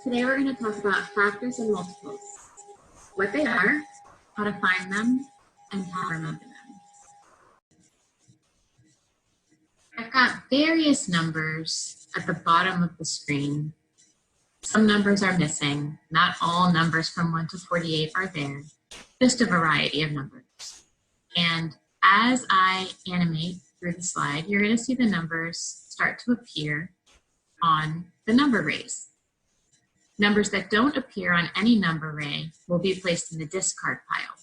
Today we're going to talk about factors and multiples, what they are, how to find them, and how to remember them. I've got various numbers at the bottom of the screen. Some numbers are missing. Not all numbers from 1 to 48 are there, just a variety of numbers. And as I animate through the slide, you're going to see the numbers start to appear on the number arrays. Numbers that don't appear on any number array will be placed in the discard pile.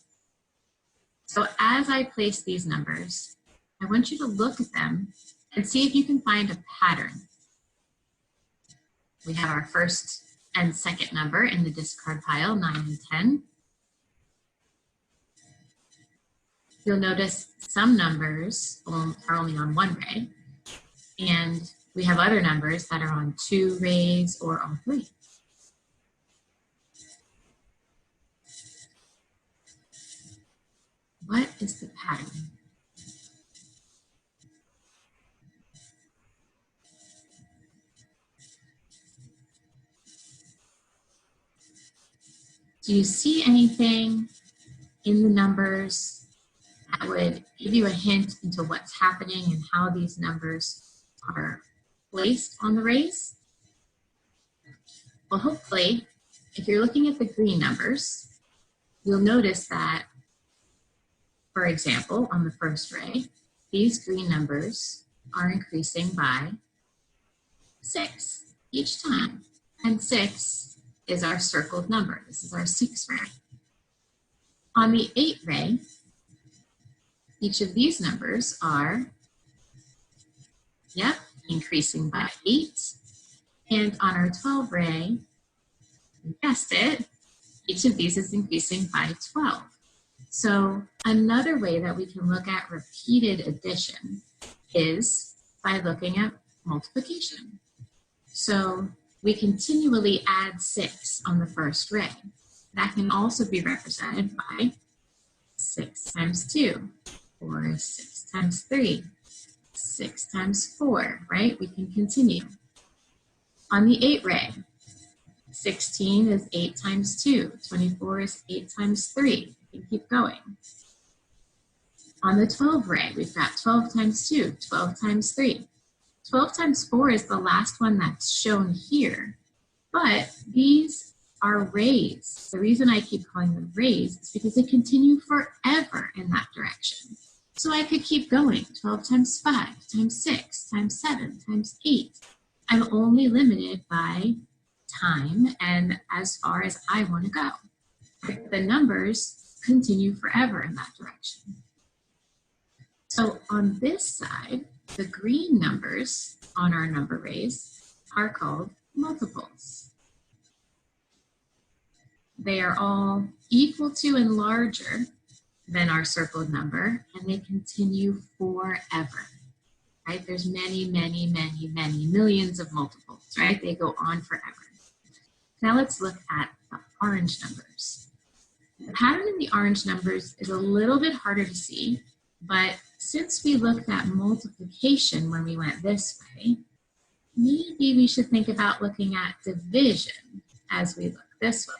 So as I place these numbers, I want you to look at them and see if you can find a pattern. We have our first and second number in the discard pile, 9 and 10. You'll notice some numbers are only on one ray, and we have other numbers that are on 2 rays or all 3. What is the pattern? Do you see anything in the numbers that would give you a hint into what's happening and how these numbers are placed on the rays? Well, hopefully, if you're looking at the green numbers, you'll notice that, for example, on the first ray, these green numbers are increasing by 6 each time, and 6 is our circled number. This is our 6th ray. On the 8 ray, each of these numbers are, increasing by 8. And on our 12 ray, you guessed it, each of these is increasing by 12. So another way that we can look at repeated addition is by looking at multiplication. So we continually add 6 on the first ray. That can also be represented by 6 times 2, or 6 times 3, 6 times 4, right? We can continue. On the 8 ray, 16 is 8 times 2, 24 is 8 times 3. We can keep going. On the 12 ray, we've got 12 times 2, 12 times 3. 12 times 4 is the last one that's shown here, but these are rays. The reason I keep calling them rays is because they continue forever in that direction. So I could keep going, 12 times 5, times 6, times 7, times 8. I'm only limited by time and as far as I want to go. The numbers continue forever in that direction. So on this side, the green numbers on our number rays are called multiples. They are all equal to and larger than our circled number, and they continue forever, right? There's many, many, many, many millions of multiples, right? They go on forever. Now let's look at the orange numbers. The pattern in the orange numbers is a little bit harder to see, but since we looked at multiplication when we went this way, maybe we should think about looking at division as we look this way.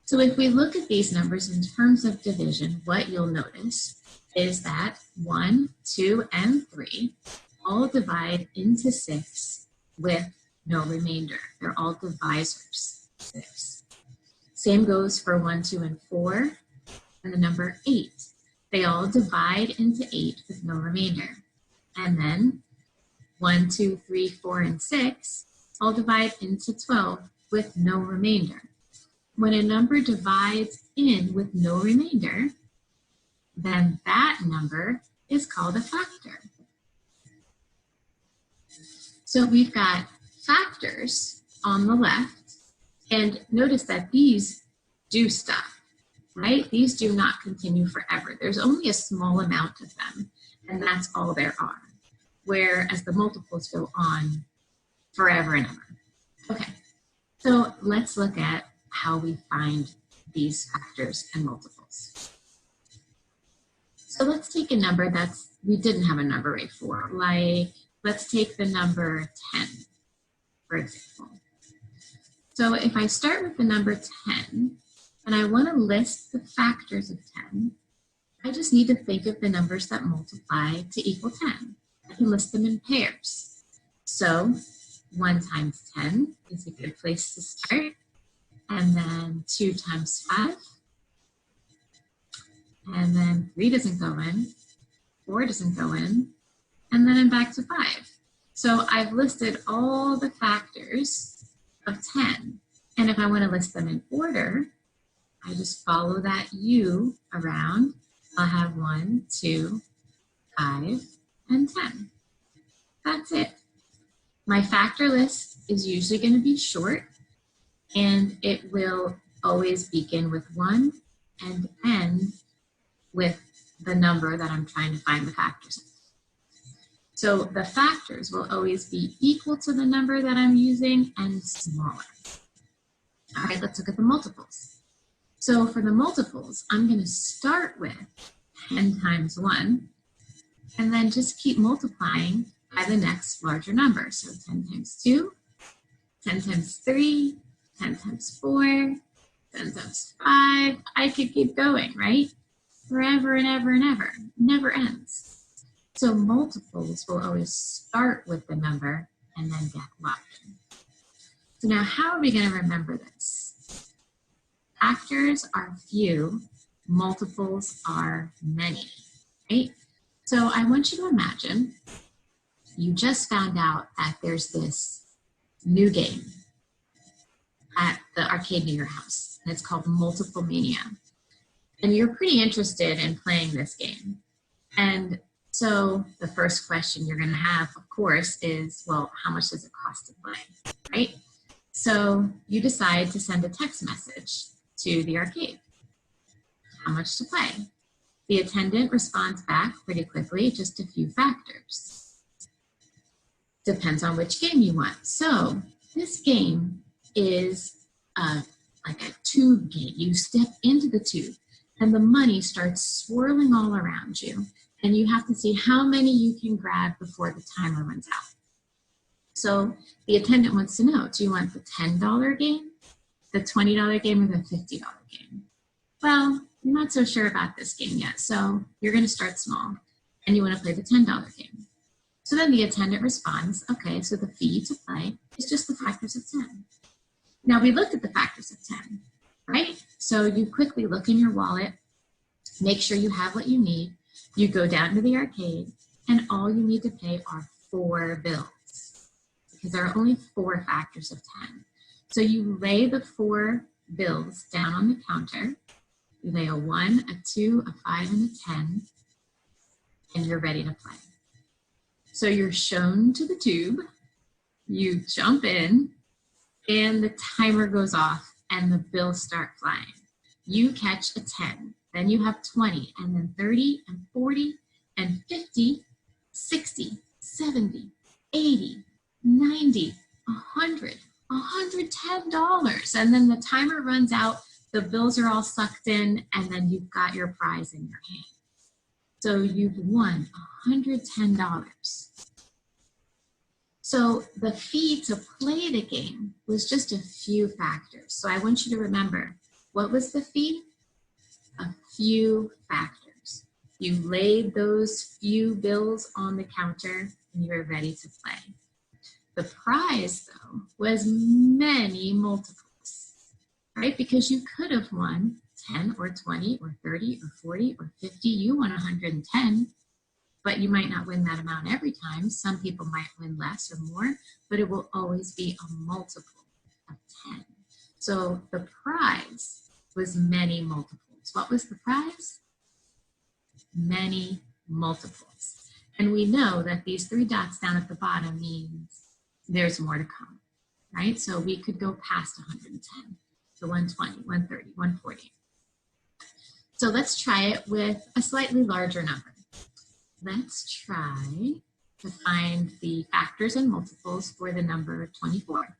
So if we look at these numbers in terms of division, what you'll notice is that 1, 2, and 3 all divide into 6 with no remainder. They're all divisors, 6. Same goes for 1, 2, and 4, and the number 8. They all divide into 8 with no remainder. And then 1, 2, 3, 4, and 6 all divide into 12 with no remainder. When a number divides in with no remainder, then that number is called a factor. So we've got factors on the left, and notice that these do stop, right? These do not continue forever. There's only a small amount of them, and that's all there are, whereas the multiples go on forever and ever. Okay, so let's look at how we find these factors and multiples. So let's take a number we didn't have a number array for, like let's take the number 10, for example. So if I start with the number 10, and I want to list the factors of 10, I just need to think of the numbers that multiply to equal 10. I can list them in pairs. So 1 times 10 is a good place to start. And then 2 times 5. And then 3 doesn't go in. 4 doesn't go in. And then I'm back to 5. So I've listed all the factors of 10. And if I want to list them in order, I just follow that U around. I'll have 1, 2, 5, and 10. That's it. My factor list is usually going to be short, and it will always begin with 1 and end with the number that I'm trying to find the factors of. So the factors will always be equal to the number that I'm using and smaller. All right, let's look at the multiples. So for the multiples, I'm going to start with 10 times 1, and then just keep multiplying by the next larger number. So 10 times 2, 10 times 3, 10 times 4, 10 times 5. I could keep going, right? Forever and ever and ever. Never ends. So multiples will always start with the number and then get larger. So now how are we going to remember this? Factors are few, multiples are many, right? So I want you to imagine you just found out that there's this new game at the arcade near your house, and it's called Multiple Mania. And you're pretty interested in playing this game. And so the first question you're going to have, of course, is, well, how much does it cost to play, right? So you decide to send a text message to the arcade. How much to play? The attendant responds back pretty quickly, just a few factors. Depends on which game you want. So this game is like a tube game. You step into the tube and the money starts swirling all around you. And you have to see how many you can grab before the timer runs out. So the attendant wants to know, do you want the $10 game, the $20 game, or the $50 game? Well, I'm not so sure about this game yet, so you're going to start small, and you want to play the $10 game. So then the attendant responds, okay, so the fee to play is just the factors of 10. Now we looked at the factors of 10, right? So you quickly look in your wallet, make sure you have what you need. You go down to the arcade, and all you need to pay are 4 bills, because there are only 4 factors of 10. So you lay the 4 bills down on the counter. You lay a 1, a 2, a 5, and a 10, and you're ready to play. So you're shown to the tube, you jump in, and the timer goes off, and the bills start flying. You catch a 10, then you have 20, and then 30, and 40, and 50, 60, 70, 80, 90, 100, $110. And then the timer runs out, the bills are all sucked in, and then you've got your prize in your hand. So you've won $110. So the fee to play the game was just a few factors. So I want you to remember, what was the fee? A few factors. You laid those few bills on the counter and you were ready to play. The prize, though, was many multiples, right? Because you could have won 10 or 20 or 30 or 40 or 50. You won 110, but you might not win that amount every time. Some people might win less or more, but it will always be a multiple of 10. So the prize was many multiples. What was the prize? Many multiples. And we know that these 3 dots down at the bottom means there's more to come, right? So we could go past 110 to 120, 130, 140. So let's try it with a slightly larger number. Let's try to find the factors and multiples for the number 24.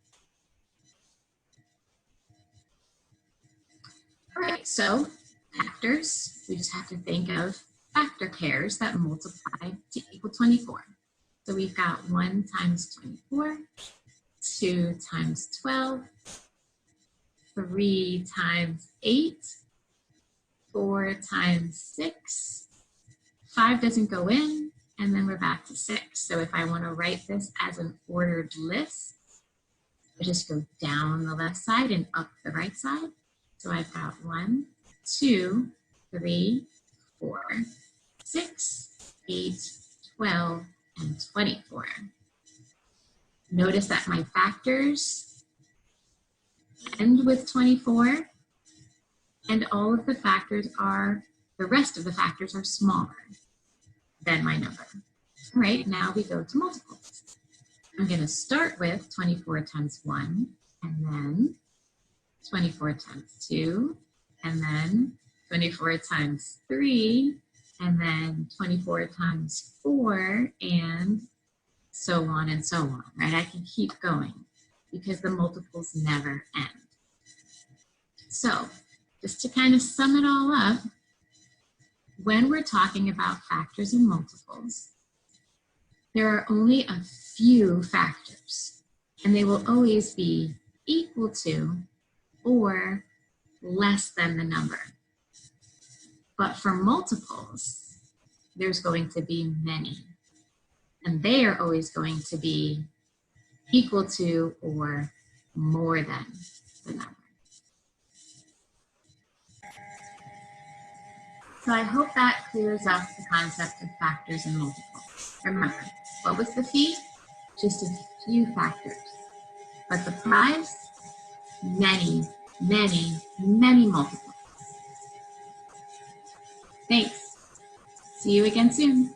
All right, so factors, we just have to think of factor pairs that multiply to equal 24. So we've got 1 times 24, 2 times 12, 3 times 8, 4 times 6, 5 doesn't go in, and then we're back to 6. So if I want to write this as an ordered list, I just go down the left side and up the right side. So I've got 1, 2, 3, 4, 6, 8, 12, and 24. Notice that my factors end with 24, and all of the factors are, the rest of the factors are smaller than my number. All right, now we go to multiples. I'm going to start with 24 times 1, and then 24 times 2, and then 24 times 3, and then 24 times 4, and so on and so on, right? I can keep going because the multiples never end. So just to kind of sum it all up, when we're talking about factors and multiples, there are only a few factors, and they will always be equal to or less than the number. But for multiples, there's going to be many, and they are always going to be equal to or more than the number. So I hope that clears up the concept of factors and multiples. Remember, what was the fee? Just a few factors. But the prize? Many, many, many multiples. Thanks. See you again soon.